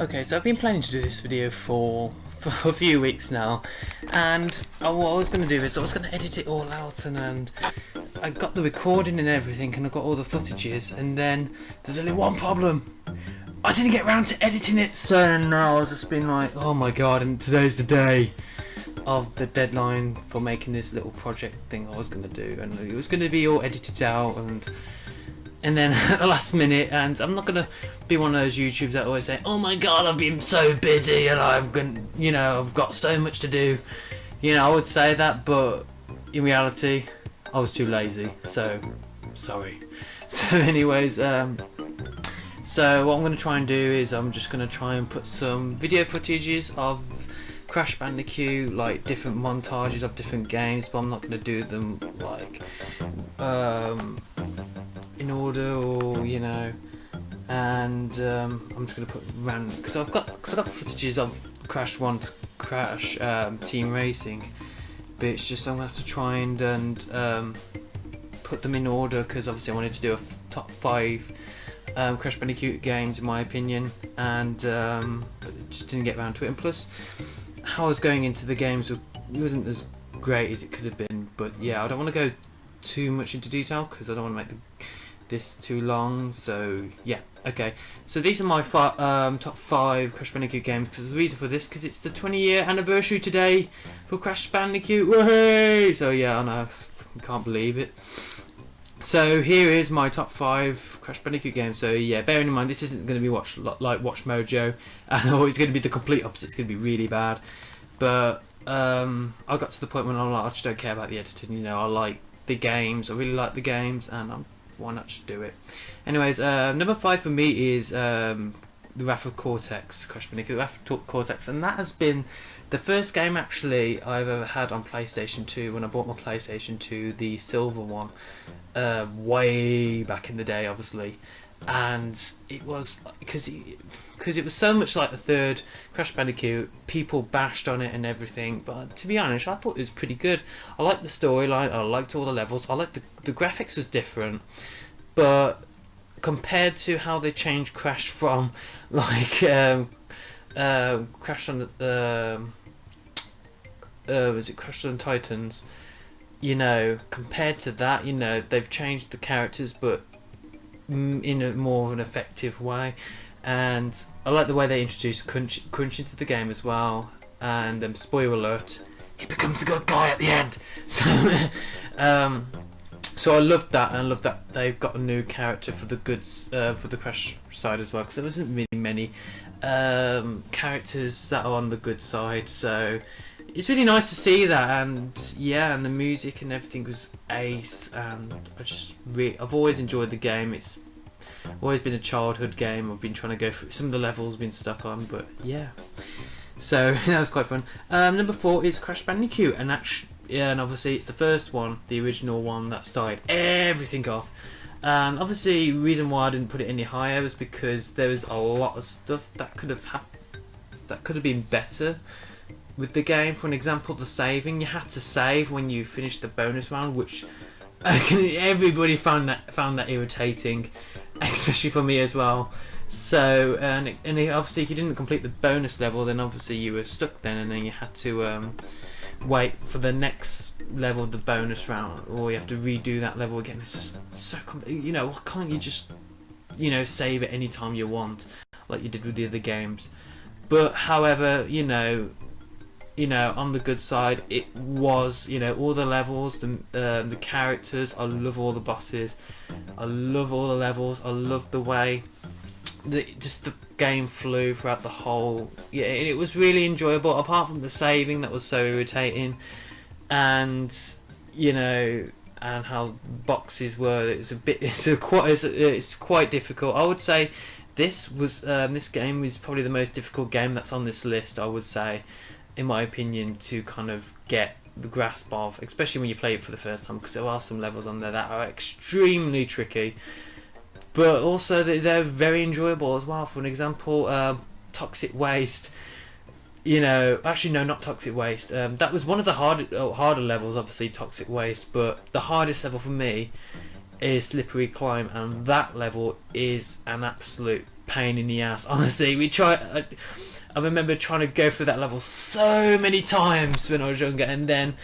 Okay, so I've been planning to do this video for a few weeks now, and what I was going to do is I was going to edit it all out, and I got the recording and everything, and I got all the footages, and then there's only one problem. I didn't get around to editing it, so now I've just been like, oh my god, and today's the day of the deadline for making this little project thing I was going to do, and it was going to be all edited out, and then at the last minute, and I'm not gonna be one of those YouTubers that always say, "Oh my God, I've been so busy and I've got so much to do." I would say that, but in reality, I was too lazy. So, sorry. So, anyways, so what I'm gonna try and do is I'm just gonna try and put some video footages of Crash Bandicoot, like different montages of different games, but I'm not gonna do them like in order, or and I'm just gonna put random because I've got footages of Crash 1 to Crash Team Racing, but it's just I'm gonna have to try and put them in order, because obviously I wanted to do a top 5 Crash Bandicoot games in my opinion, and but just didn't get around to it, and plus how I was going into the games wasn't as great as it could have been. But yeah, I don't want to go too much into detail because I don't want to make this too long. So yeah, okay, so these are my top 5 Crash Bandicoot games, because the reason for this, because it's the 20-year anniversary today for Crash Bandicoot. Woohoo! So yeah, I know, I can't believe it. So here is my top 5 Crash Bandicoot games. So yeah, bearing in mind this isn't going to be like Watch Mojo, and it's going to be the complete opposite. It's going to be really bad. But I got to the point when I'm like, I just don't care about the editing. I like the games. I really like the games, and why not just do it? Anyways, number 5 for me is the Wrath of Cortex, Crash Bandicoot, Wrath of Cortex, and that has been the first game actually I've ever had on PlayStation 2. When I bought my PlayStation 2, the silver one, way back in the day, obviously, and it was because it was so much like the third Crash Bandicoot. People bashed on it and everything, but to be honest, I thought it was pretty good. I liked the storyline, I liked all the levels, I liked the graphics was different, but compared to how they changed Crash from like Crash on the was it Crash on Titans? Compared to that, they've changed the characters, but in a more of an effective way. And I like the way they introduced Crunch into the game as well. And spoiler alert, he becomes a good guy at the end. So, so I loved that, and I love that they've got a new character for the goods for the Crash side as well, because there wasn't really many characters that are on the good side. So it's really nice to see that, and yeah, and the music and everything was ace, and I've always enjoyed the game. It's always been a childhood game. I've been trying to go through some of the levels, been stuck on, but yeah. So that was quite fun. Number 4 is Crash Bandicoot, and and obviously it's the first one, the original one that started everything off. And obviously, the reason why I didn't put it any higher was because there was a lot of stuff that could have been better with the game. For an example, the saving. You had to save when you finished the bonus round, which everybody found that irritating, especially for me as well. So and obviously if you didn't complete the bonus level, then obviously you were stuck then, and then you had to wait for the next level of the bonus round, or you have to redo that level again. It's just so why can't you just save at any time you want, like you did with the other games? But however, on the good side, it was, all the levels, the characters. I love all the bosses. I love all the levels. I love the way the game flew throughout the whole. Yeah, it was really enjoyable. Apart from the saving, that was so irritating, and and how boxes were. It's quite difficult. I would say this game was probably the most difficult game that's on this list, I would say, in my opinion, to kind of get the grasp of, especially when you play it for the first time, because there are some levels on there that are extremely tricky, but also they're very enjoyable as well. For an example, Toxic Waste. Actually no, not Toxic Waste. That was one of the harder levels, obviously, Toxic Waste, but the hardest level for me is Slippery Climb, and that level is an absolute pain in the ass. Honestly, I remember trying to go through that level so many times when I was younger, and then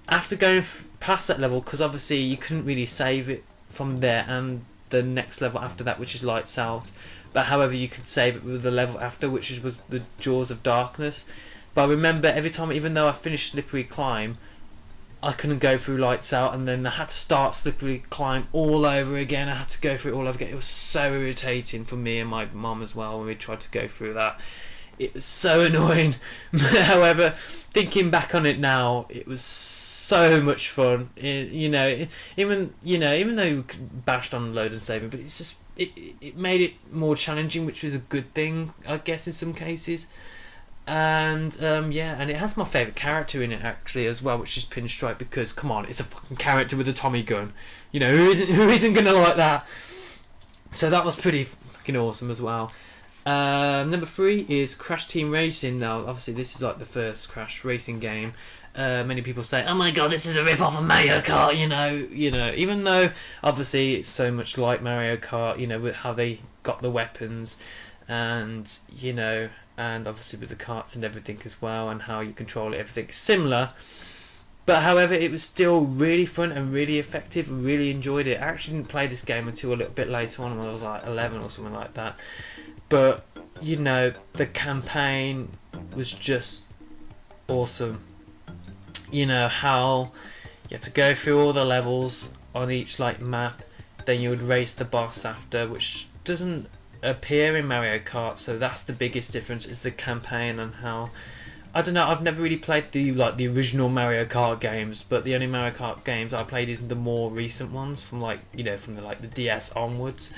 after going past that level, because obviously you couldn't really save it from there, and the next level after that, which is Lights Out, but however you could save it with the level after, which was the Jaws of Darkness. But I remember every time, even though I finished Slippery Climb, I couldn't go through Lights Out, and then I had to start Slippery Climb all over again. I had to go through it all over again. It was so irritating for me and my mum as well when we tried to go through that. It was so annoying. However, thinking back on it now, it was so much fun. Even though we bashed on load and saving, but it's just it made it more challenging, which was a good thing, I guess, in some cases. And and it has my favourite character in it actually as well, which is Pinstripe, because come on, it's a fucking character with a Tommy gun. Who isn't gonna like that? So that was pretty fucking awesome as well. Number 3 is Crash Team Racing. Now, obviously, this is like the first Crash racing game. Many people say, "Oh my god, this is a rip-off of Mario Kart." Even though obviously it's so much like Mario Kart. With how they got the weapons, and and obviously with the carts and everything as well, and how you control it, everything's similar. But however, it was still really fun and really effective. Really enjoyed it. I actually didn't play this game until a little bit later on, when I was like 11 or something like that. But the campaign was just awesome. How you had to go through all the levels on each map, then you would race the boss after, which doesn't appear in Mario Kart. So that's the biggest difference, is the campaign. And how, I don't know, I've never really played the original Mario Kart games, but the only Mario Kart games I played is the more recent ones from the DS onwards.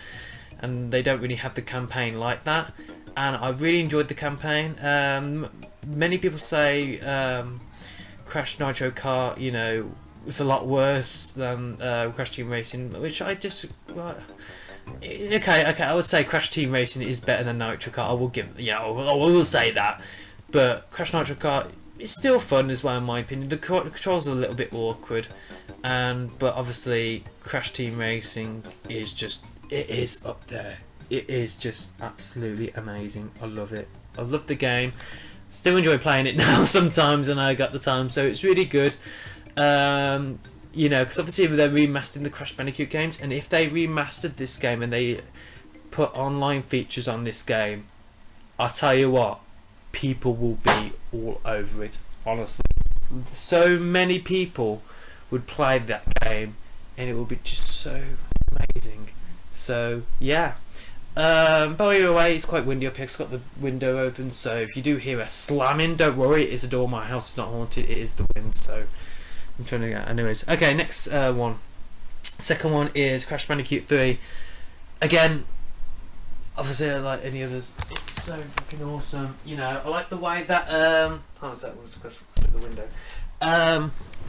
And they don't really have the campaign like that, and I really enjoyed the campaign. Many people say Crash Nitro Kart, was a lot worse than Crash Team Racing, which I just okay. I would say Crash Team Racing is better than Nitro Kart. I will I will say that, but Crash Nitro Kart is still fun as well, in my opinion. The controls are a little bit awkward, but obviously Crash Team Racing is just. It is up there. It is just absolutely amazing. I love it. I love the game. Still enjoy playing it now sometimes, and I got the time, so it's really good. Because obviously they're remastering the Crash Bandicoot games, and if they remastered this game and they put online features on this game, I'll tell you what, people will be all over it. Honestly, so many people would play that game, and it will be just so amazing. So yeah, by the way, it's quite windy up here. It's got the window open, so if you do hear a slamming, don't worry, it is a door. My house is not haunted, it is the wind. So I'm trying to get. Anyways, okay, next one. Second one is Crash Bandicoot 3. Again, obviously, like any others, it's so fucking awesome. I like the way that how was that? We'll just through the window.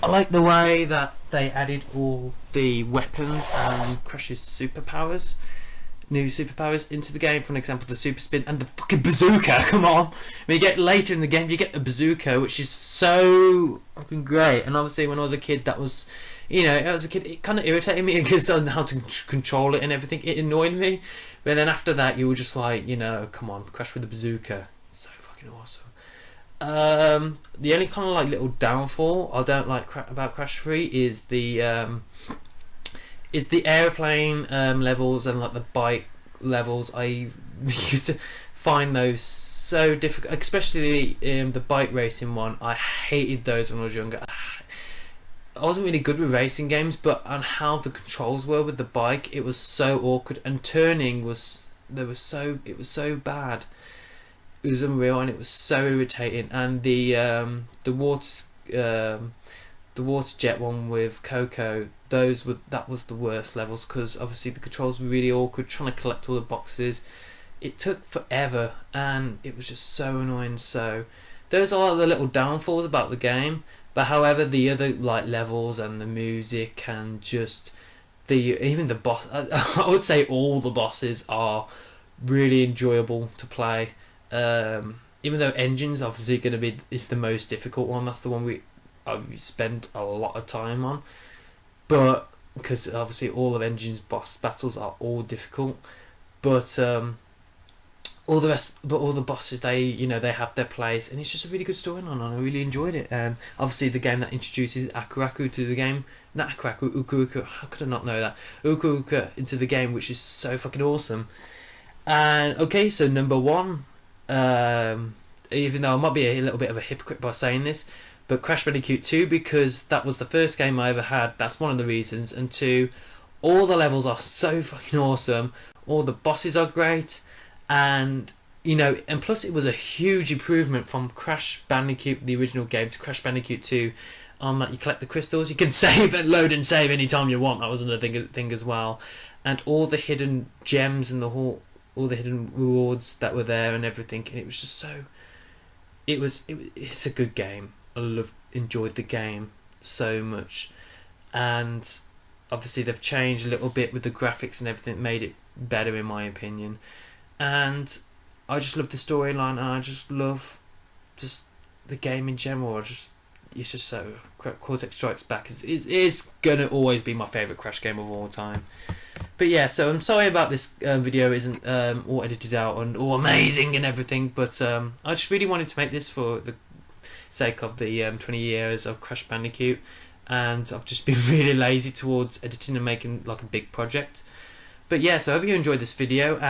I like the way that they added all the weapons and Crash's superpowers, new superpowers into the game. For an example, the super spin and the fucking bazooka. Come on! When you get later in the game, you get a bazooka, which is so fucking great. And obviously, when I was a kid, that was, as a kid, it kind of irritated me because I didn't know how to control it and everything. It annoyed me. But then after that, you were just like, come on, Crash with the bazooka. So fucking awesome. The only kind of little downfall I don't like about Crash 3 is the airplane levels and the bike levels. I used to find those so difficult, especially the bike racing one. I hated those when I was younger. I wasn't really good with racing games, but on how the controls were with the bike, it was so awkward, and turning was so bad. It was unreal, and it was so irritating. And the water jet one with Coco, that was the worst levels, because obviously the controls were really awkward. Trying to collect all the boxes, it took forever, and it was just so annoying. So those are the little downfalls about the game. But however, the other levels and the music and just even the boss, I would say all the bosses are really enjoyable to play. Even though Engine's obviously going to be is the most difficult one. That's the one we spend a lot of time on. But because obviously all of Engine's boss battles are all difficult. But all the rest, but all the bosses, they have their place, and it's just a really good storyline, and I really enjoyed it. Obviously the game that introduces Akuraku to the game, not Akuraku, Ukuruka, how could I not know that? Ukuruka into the game, which is so fucking awesome. And okay, so number one, even though I might be a little bit of a hypocrite by saying this, but Crash Bandicoot 2, because that was the first game I ever had, that's one of the reasons. And two, all the levels are so fucking awesome, all the bosses are great, and and plus it was a huge improvement from Crash Bandicoot, the original game, to Crash Bandicoot 2. That you collect the crystals, you can save and load and save anytime you want. That was another thing as well, and all the hidden gems and all the hidden rewards that were there and everything, and it was just so. It's a good game. I enjoyed the game so much, and obviously they've changed a little bit with the graphics and everything, made it better in my opinion. And I just love the storyline, and I just love just the game in general. It's just so. Cortex Strikes Back is gonna always be my favourite Crash game of all time. But yeah, so I'm sorry about this video isn't all edited out and all amazing and everything, but I just really wanted to make this for the sake of the 20 years of Crash Bandicoot, and I've just been really lazy towards editing and making like a big project. But yeah, so I hope you enjoyed this video, and